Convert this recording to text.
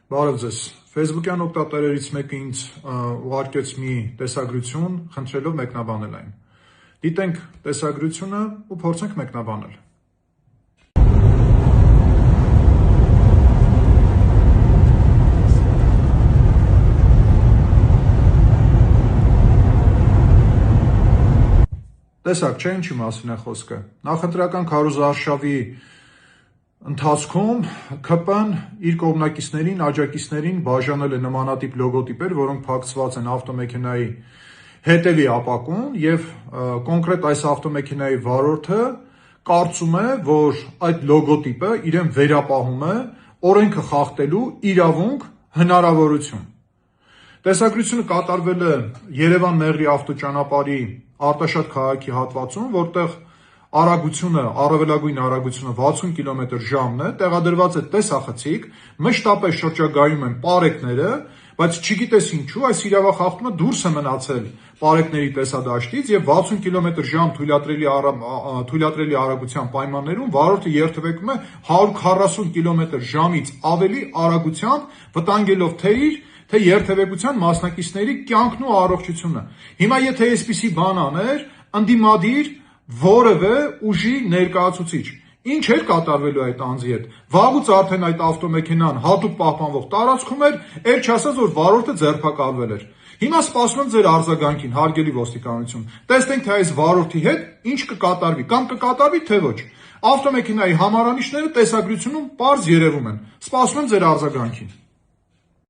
Բարև ձեզ, Facebook-յան օգտատերերից մեկը ինձ ուղարկեց մի տեսագրություն, խնդրելով մեկնաբանել այն։ Դիտենք տեսագրությունը ու փորձենք մեկնաբանել։ Տեսակ չէ, ինչի մասին է խոսքը։ Նախընտրական քարոզարշավի ընթացքում ՔՊ-ն իր կողմնակիցներին, աջակիցներին բաժանել է նմանատիպ լոգոտիպեր, որոնք փակցված են ավտոմեքենայի հետևի ապակուն, եւ կոնկրետ այս ավտոմեքենայի վարորդը կարծում է, որ այդ լոգոտիպը իրեն վերապահում է օրենքը խախտելու իրավունք, հնարավորություն։ Տեսագրությունը կատարվել է Երևան-Մեղրի ավտոճանապարհի Արտաշատ քաղաքի հատվածում, որտեղ արագությունը, առավելագույն արագությունը 60 կմ/ժ-ն է, տեղադրված է տեսախցիկ, մշտապես շրջագայում են պարեկները, բայց չգիտես ինչու այս իրավախախտումը դուրս է մնացել պարեկների տեսադաշտից եւ 60 կմ/ժ թույլատրելի արագության պայմաններում վարորդը երթևեկում է 140 կմ/ժ-ից ավելի արագությամբ, վտանգելով թե իր, թե երթևեկության մասնակիցների կյանքն ու առողջությունը։ Հիմա եթե այսպիսի բան աներ, ընդդիմադիր որևէ ուժի ներկայացուցիչ, ինչ էր կատարվելու այդ անձի հետ։ Վաղուց արդեն այդ ավտոմեքենան հատուկ պահպանվող տարածքում էր, էլ չասած, որ վարորդը ձերբակալվել էր։ Հիմա սպասում եմ ձեր արձագանքին, հարգելի ոստիկանություն։ Տեսնենք, թե այս վարորդի հետ ինչ կկատարվի, կամ կկատարվի, թե ոչ։ Ավտոմեքենայի համարանիշները տեսագրությունում պարզ երևում են։ Սպասում եմ ձեր արձագանքին։